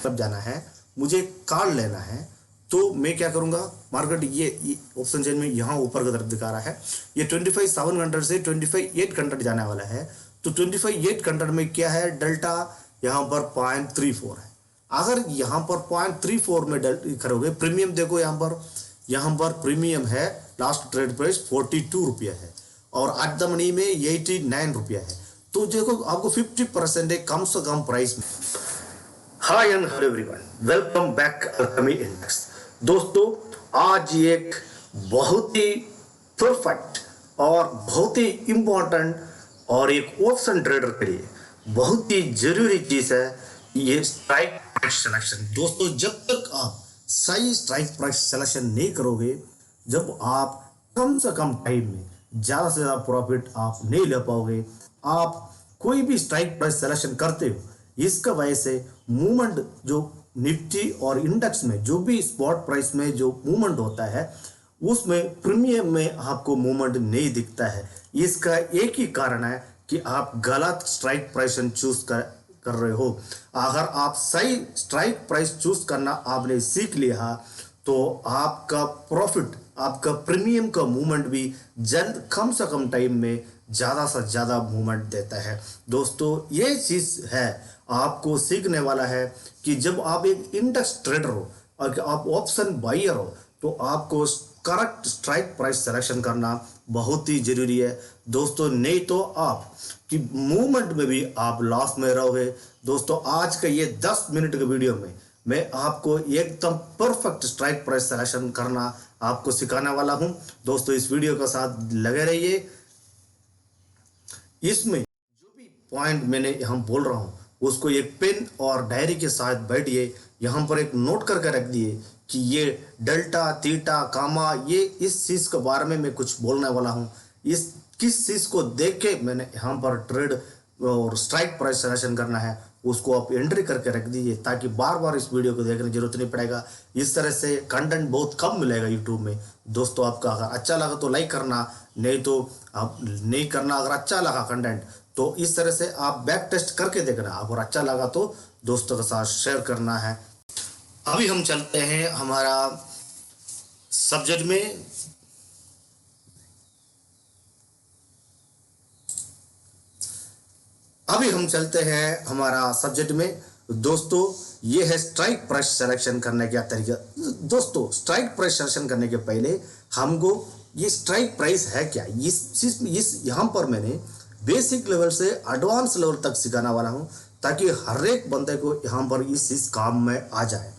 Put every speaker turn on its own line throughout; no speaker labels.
तब जाना है, मुझे कॉल लेना है, तो मैं क्या करूंगा, मार्केट ये ऑप्शन चेन में यहाँ ऊपर की तरफ दिखा रहा है, ये 25,700 से 25,800 जाने वाला है। तो 25,800 में क्या है, डेल्टा यहाँ पर 0.34 है। अगर यहाँ पर 0.34 में करोगे, प्रीमियम देखो यहाँ पर प्रीमियम है, लास्ट ट्रेड प्राइस 42 रुपया है और एट द मनी में 89 रुपया है। तो देखो आपको 50% है कम से कम प्राइस में। Hi and hello everyone, welcome back Alchemy Index. दोस्तों आज एक बहुत ही परफेक्ट और बहुत ही इंपॉर्टेंट और एक ऑप्शन ट्रेडर के लिए बहुत ही जरूरी चीज है ये स्ट्राइक प्राइस सिलेक्शन। दोस्तों जब तक आप सही स्ट्राइक प्राइस सिलेक्शन नहीं करोगे, जब आप कम से कम टाइम में ज़्यादा से ज़्यादा प्रॉफिट आप नहीं ले पाओगे। आप कोई भी स्ट्राइक प्राइस सिलेक्शन करते हो, इसका वजह से मूवमेंट जो निफ्टी और इंडेक्स में जो भी स्पॉट प्राइस में जो मूवमेंट होता है, उसमें प्रीमियम में आपको मूवमेंट नहीं दिखता है। इसका एक ही कारण है कि आप गलत स्ट्राइक प्राइस चूज कर रहे हो। अगर आप सही स्ट्राइक प्राइस चूज करना आपने सीख लिया तो आपका प्रॉफिट, आपका प्रीमियम का मूवमेंट भी जल्द कम से कम टाइम में ज़्यादा से ज़्यादा मूवमेंट देता है। दोस्तों ये चीज़ है आपको सीखने वाला है कि जब आप एक इंडेक्स ट्रेडर हो और आप ऑप्शन बायर हो, तो आपको करेक्ट स्ट्राइक प्राइस सिलेक्शन करना बहुत ही जरूरी है दोस्तों, नहीं तो आप कि मूवमेंट में भी आप लॉस में रहोगे। दोस्तों आज का ये 10 मिनट के वीडियो में मैं आपको एकदम परफेक्ट स्ट्राइक प्राइस सिलेक्शन करना आपको सिखाने वाला हूं। दोस्तों इस वीडियो के साथ लगे रहिए। इसमें जो भी पॉइंट मैंने यहाँ बोल रहा हूँ उसको एक पेन और डायरी के साथ बैठिए, यहाँ पर एक नोट करके रख दिए कि ये डेल्टा, थीटा, कामा, ये इस चीज़ के बारे में मैं कुछ बोलने वाला हूँ। इस किस चीज़ को देख के मैंने यहाँ पर ट्रेड और स्ट्राइक प्राइस सिलेक्शन करना है, उसको आप एंट्री करके रख दीजिए ताकि बार बार इस वीडियो को देखने की जरूरत नहीं पड़ेगा। इस तरह से कंटेंट बहुत कम मिलेगा यूट्यूब में। दोस्तों आपका अगर अच्छा लगा तो लाइक करना, नहीं तो आप नहीं करना। अगर अच्छा लगा कंटेंट तो इस तरह से आप बैक टेस्ट करके देखना, अगर अच्छा लगा तो दोस्तों के साथ शेयर करना है। अभी हम चलते हैं हमारा सब्जेक्ट में। अभी हम चलते हैं हमारा सब्जेक्ट में। दोस्तों ये है स्ट्राइक प्राइस सिलेक्शन करने का तरीका। दोस्तों स्ट्राइक प्राइस सिलेक्शन करने के पहले हमको ये स्ट्राइक प्राइस है क्या, इस यहाँ पर मैंने बेसिक लेवल से एडवांस लेवल तक सिखाने वाला हूँ ताकि हर एक बंदे को यहाँ पर इस काम में आ जाए।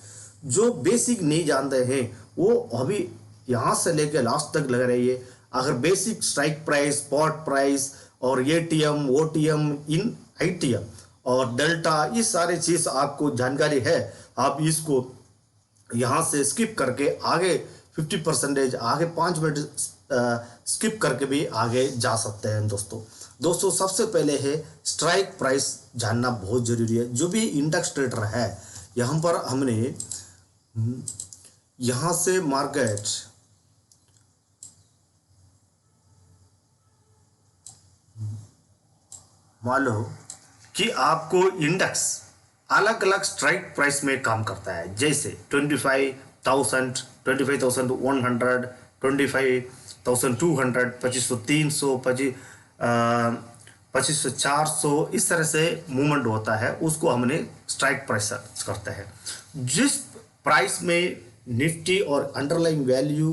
जो बेसिक नहीं जानते हैं वो अभी यहाँ से लेकर लास्ट तक लगे रहिए। अगर basic strike price, spot price और एटीएम, ओटीएम, इन आईटीएम और डेल्टा, ये सारी चीज़ आपको जानकारी है, आप इसको यहाँ से स्किप करके आगे 50% आगे 5 मिनट स्किप करके भी आगे जा सकते हैं। दोस्तों सबसे पहले है स्ट्राइक प्राइस जानना बहुत जरूरी है। जो भी इंडेक्स ट्रेडर है, यहाँ पर हमने यहाँ से मार्केट मान लो कि आपको इंडेक्स अलग अलग स्ट्राइक प्राइस में काम करता है, जैसे 25,000, 25,100, 25,200, 25,300, 25,400, इस तरह से मूवमेंट होता है, उसको हमने स्ट्राइक प्राइस करते हैं। जिस प्राइस में निफ्टी और अंडरलाइंग वैल्यू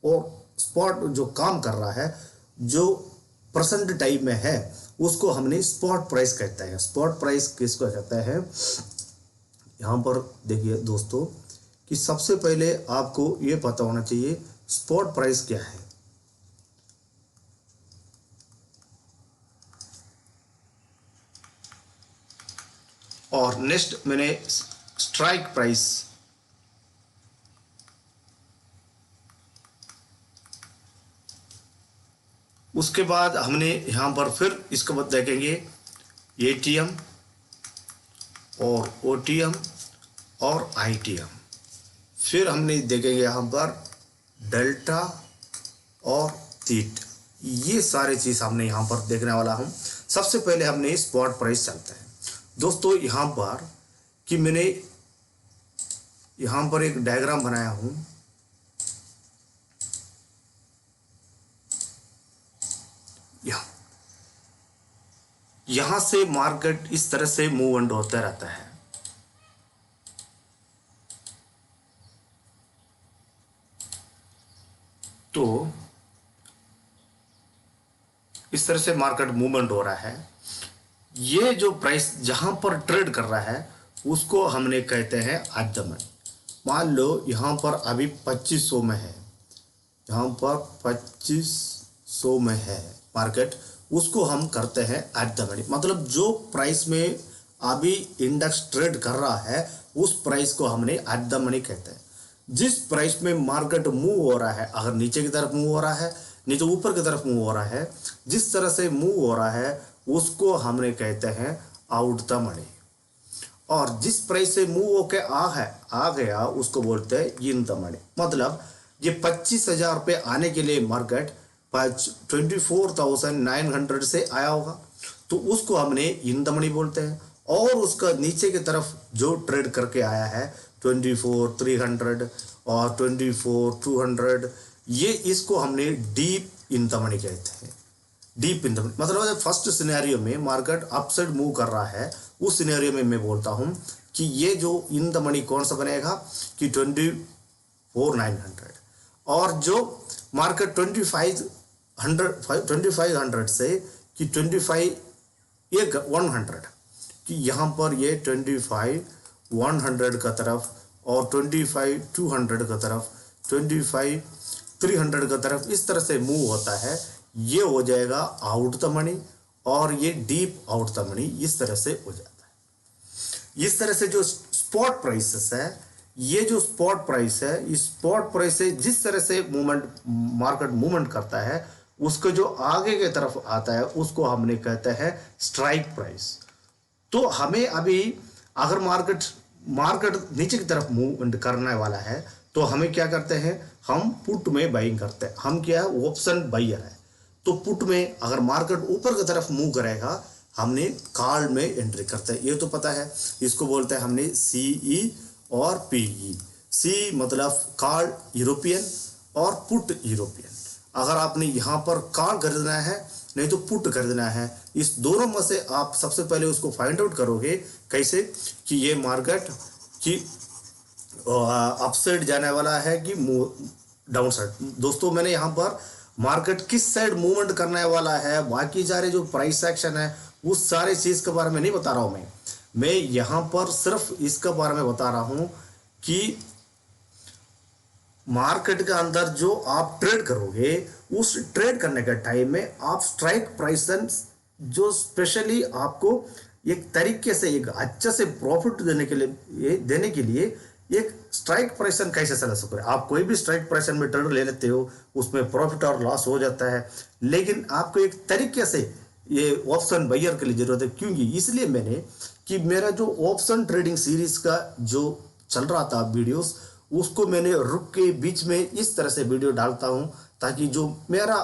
और स्पॉट जो काम कर रहा है, जो परसेंट टाइम में है, उसको हमने स्पॉट प्राइस कहते हैं। स्पॉट प्राइस किसको कहते हैं, यहाँ पर देखिए दोस्तों कि सबसे पहले आपको ये पता होना चाहिए स्पॉट प्राइस क्या है। और नेक्स्ट मैंने स्ट्राइक प्राइस, उसके बाद हमने यहाँ पर फिर इसके बाद देखेंगे एटीएम और ओटीएम और आईटीएम, फिर हमने देखेंगे यहाँ पर डेल्टा और थीटा। ये सारी चीज़ हमने यहाँ पर देखने वाला हूँ। सबसे पहले हमने स्पॉट प्राइस चलते हैं। दोस्तों यहाँ पर कि मैंने यहाँ पर एक डायग्राम बनाया हूँ। यहाँ से मार्केट इस तरह से मूवमेंट होता रहता है। तो इस तरह से मार्केट मूवमेंट हो रहा है। ये जो प्राइस जहां पर ट्रेड कर रहा है उसको हमने कहते हैं एट द मनी। मान लो यहाँ पर अभी 2500 में है, यहाँ पर 2500 में है मार्केट, उसको हम करते हैं एट द मनी। मतलब जो प्राइस में अभी इंडेक्स ट्रेड कर रहा है उस प्राइस को हमने एट द मनी कहते हैं। जिस प्राइस में मार्केट मूव हो रहा है, अगर नीचे की तरफ मूव हो रहा है नहीं तो ऊपर की तरफ मूव हो रहा है, जिस तरह से मूव हो रहा है उसको हमने कहते हैं आउट द मनी। और जिस प्राइस से मूव होके आ गया उसको बोलते हैं इन द मनी। मतलब ये 25,000 रुपये आने के लिए मार्केट 24,900 से आया होगा तो उसको हमने इन द मनी बोलते हैं। और उसका नीचे की तरफ जो ट्रेड करके आया है 24,300 और 24,200, ये इसको हमने डीप इन द मनी कहते हैं। डीप इन द मनी मतलब फर्स्ट सिनेरियो में मार्केट अपसाइड मूव कर रहा है, उस सिनेरियो में मैं बोलता हूं कि ये जो इन द मनी कौन सा बनेगा कि 24,900। और जो मार्केट 2500 से कि 25,100 कि यहाँ पर ये 25,100 का तरफ और 25,200 का तरफ, 25,300 का तरफ इस तरह से मूव होता है, ये हो जाएगा आउट द मनी। और ये डीप आउट द मनी इस तरह से हो जाता है। इस तरह से जो स्पॉट प्राइसेस है, ये जो स्पॉट प्राइस है, इस स्पॉट प्राइस से जिस तरह से मार्केट मूवमेंट करता है उसको जो आगे की तरफ आता है उसको हमने कहते हैं स्ट्राइक प्राइस। तो हमें अभी अगर मार्केट नीचे की तरफ मूवमेंट करने वाला है तो हमें क्या करते हैं, हम पुट में बाइंग करते हैं। हम क्या है, ऑप्शन बायर है। तो पुट में अगर मार्केट ऊपर की तरफ मूव करेगा हमने कॉल में एंट्री करते हैं। ये तो पता है, इसको बोलते हैं हमने CE और PE। सी मतलब कॉल यूरोपियन और पुट यूरोपियन। अगर आपने यहाँ पर कॉल खरीदना है नहीं तो पुट खरीदना है, इस दोनों में से आप सबसे पहले उसको फाइंड आउट करोगे कैसे कि ये मार्केट की अपसाइड जाने वाला है कि डाउन साइड। दोस्तों मैंने यहाँ पर मार्केट किस साइड मूवमेंट करने वाला है, बाकी सारे जो प्राइस एक्शन है उस सारे चीज़ के बारे में नहीं बता रहा हूँ मैं यहाँ पर सिर्फ इसके बारे में बता रहा हूँ कि मार्केट के अंदर जो आप ट्रेड करोगे उस ट्रेड करने के टाइम में आप स्ट्राइक प्राइस जो स्पेशली आपको एक तरीके से एक अच्छे से प्रॉफिट देने के लिए एक स्ट्राइक प्राइस कैसे चला सकते हैं। आप कोई भी स्ट्राइक प्राइस में ट्रेड ले लेते हो, उसमें प्रॉफिट और लॉस हो जाता है, लेकिन आपको एक तरीके से ये ऑप्शन बायर के लिए जरूरत है। क्योंकि इसलिए मैंने कि मेरा जो ऑप्शन ट्रेडिंग सीरीज का जो चल रहा था वीडियोस, उसको मैंने रुक के बीच में इस तरह से वीडियो डालता हूं ताकि जो मेरा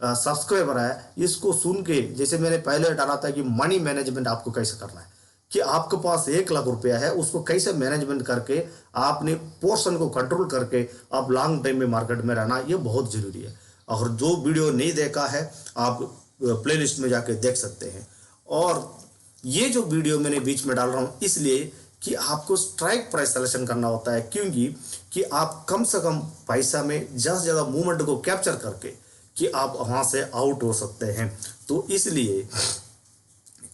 सब्सक्राइबर है इसको सुन के, जैसे मैंने पहले डाला था कि मनी मैनेजमेंट आपको कैसे करना है, कि आपके पास 1 लाख रुपया है उसको कैसे मैनेजमेंट करके आपने पोर्शन को कंट्रोल करके आप लॉन्ग टाइम में मार्केट में रहना, ये बहुत ज़रूरी है। अगर जो वीडियो नहीं देखा है आप प्लेलिस्ट में जाके देख सकते हैं। और ये जो वीडियो मैंने बीच में डाल रहा हूँ इसलिए कि आपको स्ट्राइक प्राइस सिलेक्शन करना होता है, क्योंकि कि आप कम से कम पैसा में ज़्यादा से ज़्यादा मूवमेंट को कैप्चर करके कि आप वहाँ से आउट हो सकते हैं। तो इसलिए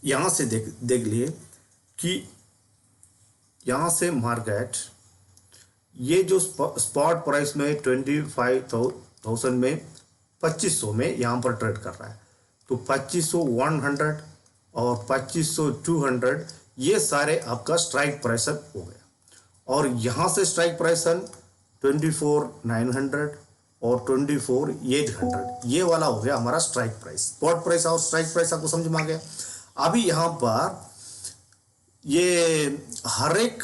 यहाँ से देख लिए कि यहाँ से मार्केट ये जो स्पॉट प्राइस में 25,000 में 2500 में यहाँ पर ट्रेड कर रहा है, तो 2500 और 2500 ये सारे आपका स्ट्राइक प्राइस हो गया। और यहाँ से स्ट्राइक प्राइस 24,900 और 24,800 ये वाला हो गया हमारा स्ट्राइक प्राइस। स्पॉट प्राइस और स्ट्राइक प्राइस आपको समझ में आ गया। अभी यहाँ पर ये हर एक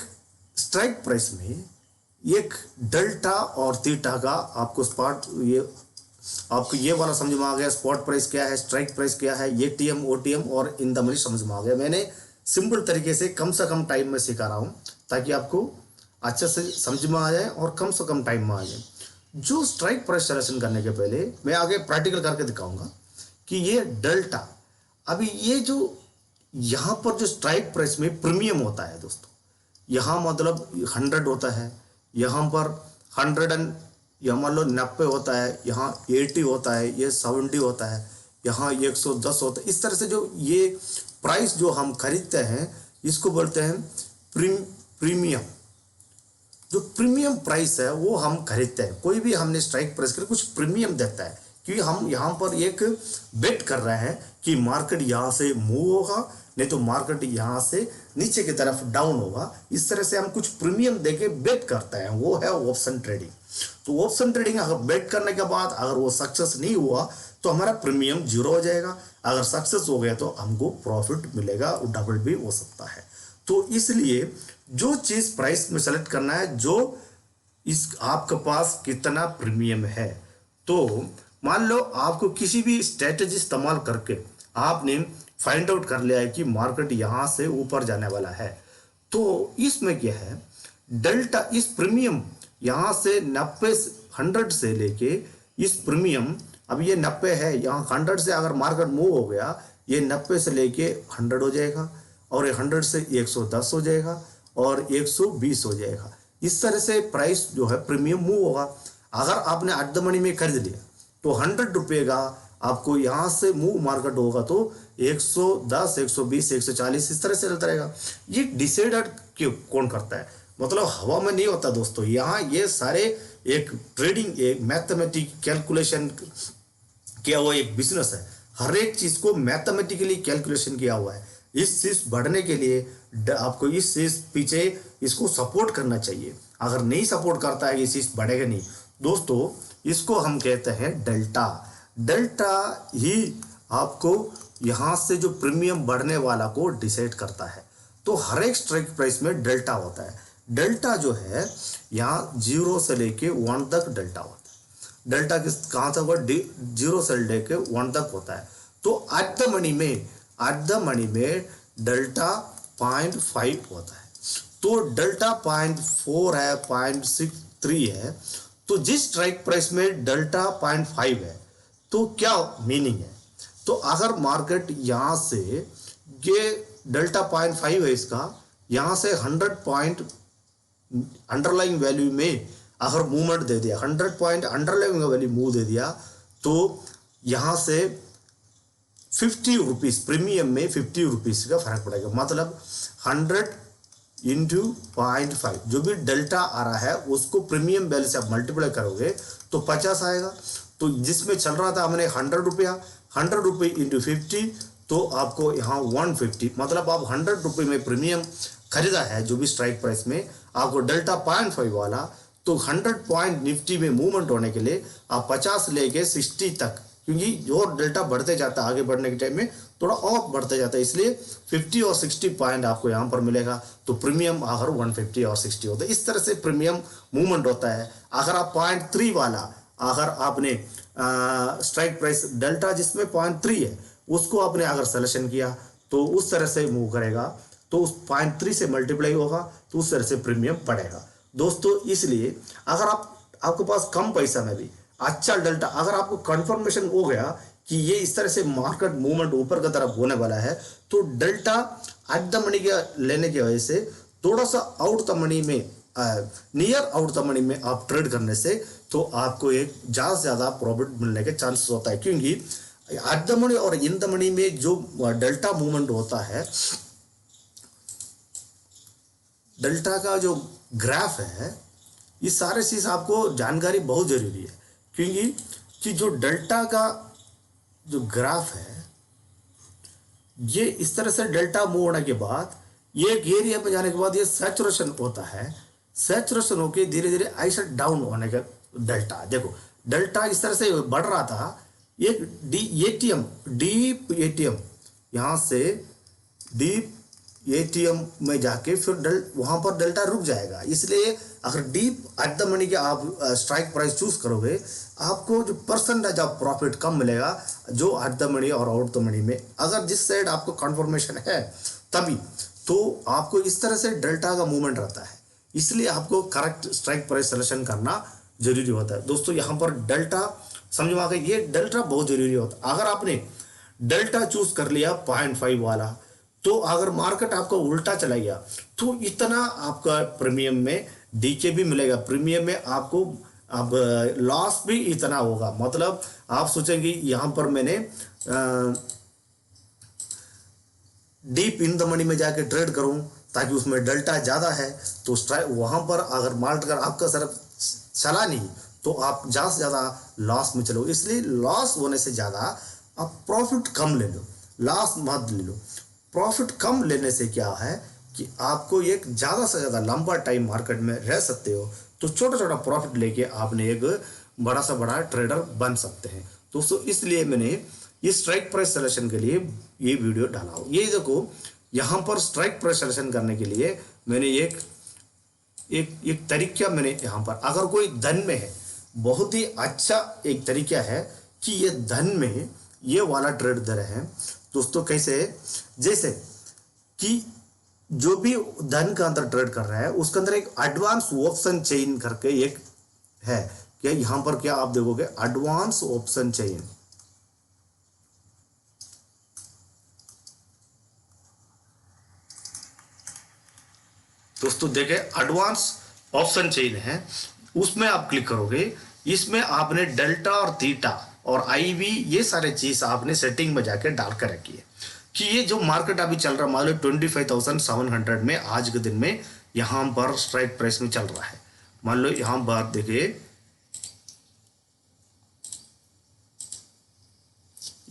स्ट्राइक प्राइस में एक डेल्टा और थीटा का आपको आपको ये वाला समझ में आ गया। स्पॉट प्राइस क्या है, स्ट्राइक प्राइस क्या है, ATM OTM और इन द मनी समझ में आ गया। मैंने सिंपल तरीके से कम टाइम में सिखा रहा हूँ ताकि आपको अच्छे से समझ में आ जाए और कम से कम टाइम में आ जाए। जो स्ट्राइक प्राइस सिलेक्शन करने के पहले मैं आगे प्रैक्टिकल करके दिखाऊंगा कि ये डेल्टा, अभी ये जो यहाँ पर जो स्ट्राइक प्राइस में प्रीमियम होता है दोस्तों, यहाँ मतलब 100 होता है, यहाँ पर 100 एंड यहाँ मान लो 90 होता है, यहाँ 80 होता है, ये 70 होता है, यहाँ 110 होता है। इस तरह से जो ये प्राइस जो हम खरीदते हैं इसको बोलते हैं प्रीमियम। जो प्रीमियम प्राइस है वो हम खरीदते हैं। कोई भी हमने स्ट्राइक प्राइस के लिए कुछ प्रीमियम देता है, क्योंकि हम यहाँ पर एक बेट कर रहे हैं कि मार्केट यहाँ से मूव होगा, नहीं तो मार्केट यहाँ से नीचे की तरफ डाउन होगा। इस तरह से हम कुछ प्रीमियम देके बेट करते हैं, वो है ऑप्शन ट्रेडिंग। तो ऑप्शन ट्रेडिंग अगर बेट करने के बाद अगर वो सक्सेस नहीं हुआ तो हमारा प्रीमियम 0 हो जाएगा, अगर सक्सेस हो गया तो हमको प्रॉफिट मिलेगा, डबल भी हो सकता है। तो इसलिए जो चीज़ प्राइस में सेलेक्ट करना है, जो इस आपके पास कितना प्रीमियम है। तो मान लो आपको किसी भी स्ट्रेटेजी इस्तेमाल करके आपने फाइंड आउट कर लिया है कि मार्केट यहाँ से ऊपर जाने वाला है, तो इसमें क्या है, डेल्टा इस प्रीमियम यहाँ से 90 100 से लेके इस प्रीमियम, अब ये 90 है, यहाँ 100 से अगर मार्केट मूव हो गया ये 90 से लेके 100 हो जाएगा, और ये 100 से 110 हो जाएगा, और 120 हो जाएगा। इस तरह से प्राइस जो है प्रीमियम मूव होगा। अगर आपने एट द मनी में खरीद लिया तो 100 रुपये का आपको यहाँ से मूव मार्केट होगा तो 110, 120, 140 इस तरह से चलता रहेगा। ये डिसाइडेड क्यों कौन करता है, मतलब हवा में नहीं होता दोस्तों। यहाँ ये सारे एक ट्रेडिंग, एक मैथमेटिक कैलकुलेशन किया हुआ एक बिजनेस है। हर एक चीज़ को मैथमेटिकली कैलकुलेशन किया हुआ है। इस चीज़ बढ़ने के लिए आपको इस चीज़ पीछे इसको सपोर्ट करना चाहिए। अगर नहीं सपोर्ट करता है ये चीज़ बढ़ेगा नहीं दोस्तों। इसको हम कहते हैं डेल्टा। डेल्टा ही आपको यहाँ से जो प्रीमियम बढ़ने वाला को डिसाइड करता है। तो हर एक स्ट्राइक प्राइस में डेल्टा होता है। डेल्टा जो है यहाँ 0 से लेके 1 तक डेल्टा होता है। डेल्टा किस कहाँ तक होगा, 0 से लेके 1 तक होता है। तो एट द मनी में डेल्टा 0.5 होता है। तो डेल्टा 0.4 है, 0.63 है। तो जिस स्ट्राइक प्राइस में डेल्टा 0.5 है तो क्या मीनिंग है, तो अगर मार्केट यहाँ से ये डेल्टा 0.5 है इसका, यहाँ से 100 पॉइंट अंडरलाइंग वैल्यू में अगर मूवमेंट दे दिया, 100 पॉइंट अंडरलाइंग वैल्यू मूव दे दिया, तो यहाँ से 50 रुपीज़ प्रीमियम में 50 रुपीज़ का फर्क पड़ेगा। मतलब 100 इंटू 0.5 जो भी डेल्टा आ रहा है उसको प्रीमियम वैल्यू से आप मल्टीप्लाई करोगे तो 50 आएगा। तो जिसमें चल रहा था हमने 100 रुपया, 100 रुपये इंटू 50 तो आपको यहाँ 150, मतलब आप 100 रुपये में प्रीमियम खरीदा है जो भी स्ट्राइक प्राइस में, आपको डेल्टा 0.5 वाला, तो 100 पॉइंट निफ्टी में मूवमेंट होने के लिए आप 50 लेके 60 तक, क्योंकि जो डेल्टा बढ़ते जाता है आगे बढ़ने के टाइम में थोड़ा और बढ़ते जाता है, इसलिए 50 और 60 पॉइंट आपको यहाँ पर मिलेगा। तो प्रीमियम अगर 150 और 60 होता है, इस तरह से प्रीमियम मूवमेंट होता है। अगर आप 0.3 वाला, अगर आपने स्ट्राइक प्राइस डेल्टा जिसमें 0.3 है उसको आपने अगर सिलेक्शन किया तो उस तरह से मूव करेगा, तो उस 0.3 से मल्टीप्लाई होगा तो उस तरह से प्रीमियम पड़ेगा दोस्तों। इसलिए अगर आपके पास कम पैसा में भी अच्छा डेल्टा, अगर आपको कंफर्मेशन हो गया कि ये इस तरह से मार्केट मूवमेंट ऊपर की तरफ होने वाला है, तो डेल्टा एट द मनी के लेने की वजह से थोड़ा सा आउट द मनी में, नियर आउट द मनी में आप ट्रेड करने से तो आपको एक ज़्यादा से ज़्यादा प्रॉफिट मिलने के चांसेस होता है। क्योंकि एट द मनी और इन द मनी में जो डेल्टा मूवमेंट होता है, डेल्टा का जो ग्राफ है, ये सारे चीज़ आपको जानकारी बहुत ज़रूरी है। क्योंकि कि जो डेल्टा का जो ग्राफ है, ये इस तरह से डेल्टा मूव होने के बाद ये एक एरिया पे जाने के बाद ये सैचुरेशन होता है। सैचुरेशन होके धीरे धीरे ऐसा डाउन होने का डेल्टा, देखो डेल्टा इस तरह से बढ़ रहा था, एक डीप एटीएम यहाँ से डीप एटीएम में जाके फिर वहाँ पर डेल्टा रुक जाएगा। इसलिए अगर डीप एट द मनी के आप स्ट्राइक प्राइस चूज करोगे, आपको जो परसेंटेज ऑफ प्रॉफिट कम मिलेगा जो एट द मनी और आउट द मनी में। अगर जिस साइड आपको कंफर्मेशन है तभी तो आपको इस तरह से डेल्टा का मूवमेंट रहता है। इसलिए आपको करेक्ट स्ट्राइक प्राइस सिलेक्शन करना जरूरी होता है। दोस्तों यहाँ पर डेल्टा समझ में आ गया, ये डेल्टा बहुत जरूरी होता है। अगर आपने डेल्टा चूज कर लिया 0.5 वाला, तो अगर मार्केट आपका उल्टा चला गया तो इतना आपका प्रीमियम में डीके भी मिलेगा, प्रीमियम में आपको अब लॉस भी इतना होगा। मतलब आप सोचेंगे यहाँ पर मैंने डीप इन द मनी में जाके ट्रेड करूं ताकि उसमें डेल्टा ज़्यादा है, तो वहां पर अगर मार्केट अगर आपका सिर्फ चला नहीं तो आप ज़्यादा से ज़्यादा लॉस में चलो। इसलिए लॉस होने से ज़्यादा आप प्रॉफिट कम ले लो, लॉस मत ले लो। प्रॉफिट कम लेने से क्या है कि आपको एक ज़्यादा से ज़्यादा लंबा टाइम मार्केट में रह सकते हो, तो छोटा छोटा प्रॉफिट लेके आपने एक बड़ा सा बड़ा ट्रेडर बन सकते हैं। दोस्तों इसलिए मैंने इस स्ट्राइक प्राइस सिलेक्शन के लिए ये वीडियो डाला हो। ये देखो यहाँ पर स्ट्राइक प्राइस सिलेक्शन करने के लिए मैंने एक तरीका मैंने यहाँ पर, अगर कोई धन में है, बहुत ही अच्छा एक तरीका है कि ये धन में ये वाला ट्रेड दे रहे हैं। दोस्तों कैसे, जैसे कि जो भी धन का अंदर ट्रेड कर रहा है उसके अंदर एक एडवांस ऑप्शन चेन करके एक है। क्या यहां पर क्या आप देखोगे, एडवांस ऑप्शन चेन। दोस्तों देखें, एडवांस ऑप्शन चेन है, उसमें आप क्लिक करोगे। इसमें आपने डेल्टा और थीटा और आईवी ये सारे चीज आपने सेटिंग में जाके डाल कर रखी है कि ये जो मार्केट अभी चल रहा है, मान लो 25,700 में आज के दिन में यहां पर स्ट्राइक प्राइस में चल रहा है। मान लो यहां पर देखिए,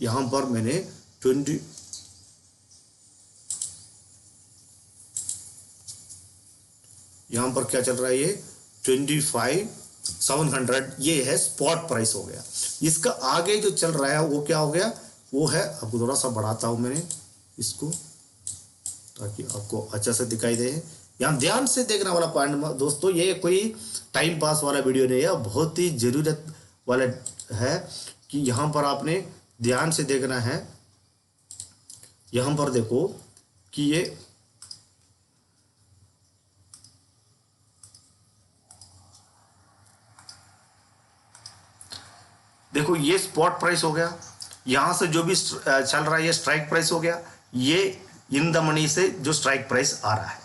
यहां पर मैंने 20 यहां पर क्या चल रहा है, ये 25,700 ये है स्पॉट प्राइस हो गया। इसका आगे जो चल रहा है वो क्या हो गया, वो है, आपको थोड़ा सा बढ़ाता हूं मैंने इसको ताकि आपको अच्छा से दिखाई दे। यहाँ ध्यान से देखने वाला पॉइंट दोस्तों, ये कोई टाइम पास वाला वीडियो नहीं है, बहुत ही जरूरत वाला है कि यहाँ पर आपने ध्यान से देखना है। यहाँ पर देखो कि ये देखो, ये स्पॉट प्राइस हो गया, यहां से जो भी चल रहा है ये स्ट्राइक प्राइस हो गया, ये इन द मनी से जो स्ट्राइक प्राइस आ रहा है।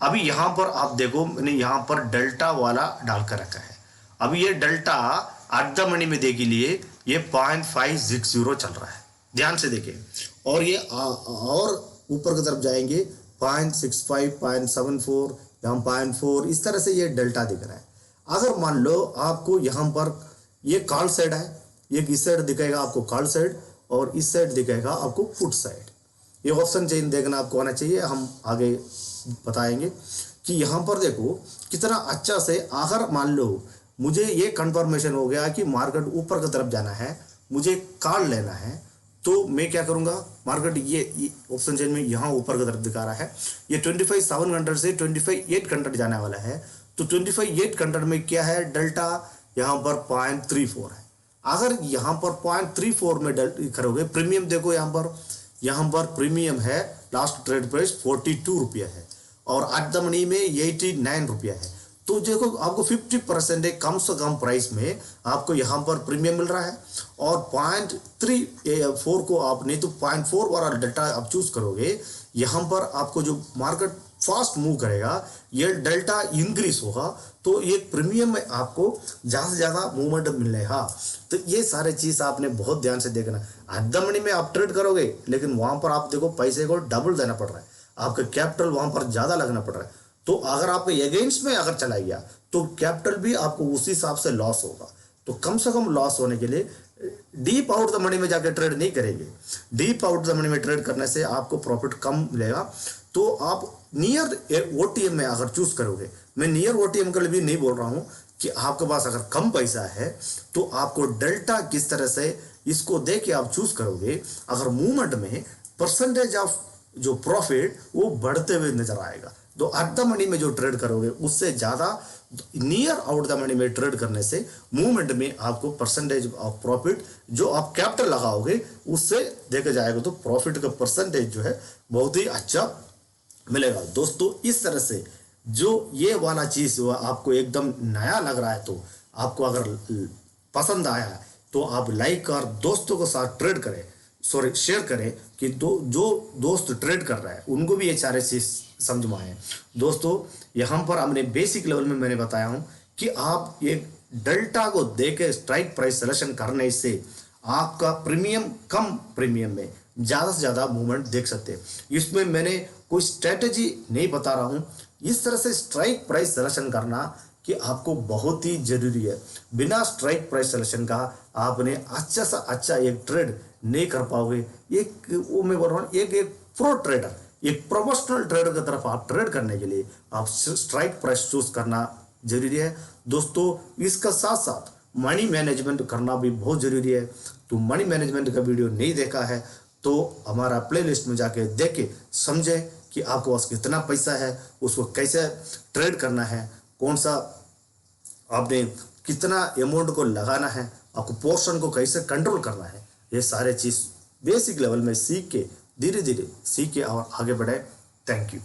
अभी यहां पर आप देखो, मैंने यहां पर डेल्टा वाला डालकर रखा है। अभी ये डेल्टा एट द मनी में देखिए लिए ये 0.560 चल रहा है, ध्यान से देखिए। और ये और ऊपर की तरफ जाएंगे 0.65, 0.74, यहाँ 0.4, इस तरह से ये डेल्टा दिख रहा है। अगर मान लो आपको यहाँ पर ये कॉल साइड है, एक इस साइड दिखेगा आपको कॉल साइड और इस साइड दिखेगा आपको पुट साइड। ये ऑप्शन चेन देखना आपको आना चाहिए, हम आगे बताएंगे कि यहाँ पर देखो कितना अच्छा से। अगर मान लो मुझे ये कंफर्मेशन हो गया कि मार्केट ऊपर की तरफ जाना है, मुझे कॉल लेना है, तो मैं क्या करूँगा, मार्केट ये ऑप्शन चेन में यहाँ ऊपर की तरफ दिखा रहा है, ये 25,700 से 25,800 जाने वाला है। तो 25,800 में क्या है, डेल्टा यहाँ पर 0.34 है। अगर यहाँ पर 0.34 में करोगे, प्रीमियम देखो यहाँ पर प्रीमियम है, लास्ट ट्रेड प्राइस 42 रुपया है और एट द मनी में 89 रुपया है। तो देखो आपको 50% कम से कम प्राइस में आपको यहाँ पर प्रीमियम मिल रहा है। और 0.34 को आप नहीं तो 0.4 वाला डेल्टा आप चूज करोगे, यहाँ पर आपको जो मार्केट फास्ट मूव करेगा, ये डेल्टा इंक्रीज होगा, तो ये प्रीमियम में आपको ज़्यादा से ज़्यादा मूवमेंट मिलेगा। तो ये सारे चीज़ आपने बहुत ध्यान से देखना। एट द मनी में आप ट्रेड करोगे, लेकिन वहाँ पर आप देखो पैसे को डबल देना पड़ रहा है, आपका कैपिटल वहाँ पर ज़्यादा लगना पड़ रहा है। तो अगर आप अगेंस्ट में अगर चला गया तो कैपिटल भी आपको उसी हिसाब से लॉस होगा। तो कम से कम लॉस होने के लिए डीप आउट द मनी में जाकर ट्रेड नहीं करेंगे। डीप आउट द मनी में ट्रेड करने से आपको प्रॉफिट कम मिलेगा। तो आप नियर ओटीएम में अगर चूज करोगे, मैं नियर ओटीएम के लिए भी नहीं बोल रहा हूं कि आपके पास अगर कम पैसा है तो आपको डेल्टा किस तरह से इसको दे के आप चूज करोगे, अगर मूवमेंट में परसेंटेज ऑफ जो प्रॉफिट वो बढ़ते हुए नजर आएगा। तो एट द मनी में जो ट्रेड करोगे उससे ज़्यादा नियर आउट द मनी में ट्रेड करने से मूवमेंट में आपको परसेंटेज ऑफ प्रॉफिट जो आप कैपिटल लगाओगे उससे देखा जाएगा तो प्रॉफिट का परसेंटेज जो है बहुत ही अच्छा मिलेगा। दोस्तों इस तरह से जो ये वाला चीज़ आपको एकदम नया लग रहा है, तो आपको अगर पसंद आया है तो आप लाइक और दोस्तों के साथ ट्रेड करें, सॉरी शेयर करें कि जो दोस्त ट्रेड कर रहा है उनको भी ये सारे चीज़ समझ में आए। दोस्तों यहाँ पर हमने बेसिक लेवल में मैंने बताया हूँ कि आप एक डेल्टा को देके स्ट्राइक प्राइस सिलेक्शन करने से आपका प्रीमियम कम प्रीमियम में ज़्यादा से ज़्यादा मूवमेंट देख सकते हैं। इसमें मैंने कोई स्ट्रेटजी नहीं बता रहा हूँ, इस तरह से स्ट्राइक प्राइस सिलेक्शन करना कि आपको बहुत ही जरूरी है। बिना स्ट्राइक प्राइस सिलेक्शन का आपने अच्छा सा अच्छा एक ट्रेड नहीं कर पाओगे। एक वो मैं बोल रहा हूँ, एक प्रो ट्रेडर, एक प्रोफेशनल ट्रेडर की तरफ आप ट्रेड करने के लिए आप स्ट्राइक प्राइस चूज करना जरूरी है। दोस्तों इसका साथ साथ मनी मैनेजमेंट करना भी बहुत जरूरी है। तो मनी मैनेजमेंट का वीडियो नहीं देखा है तो हमारा प्लेलिस्ट में जाके देखे समझे कि आपके पास कितना पैसा है, उसको कैसे ट्रेड करना है, कौन सा आपने कितना अमाउंट को लगाना है, आपको पोर्शन को कैसे कंट्रोल करना है, ये सारे चीज़ बेसिक लेवल में सीख के धीरे धीरे सीख के और आगे बढ़े। Thank you.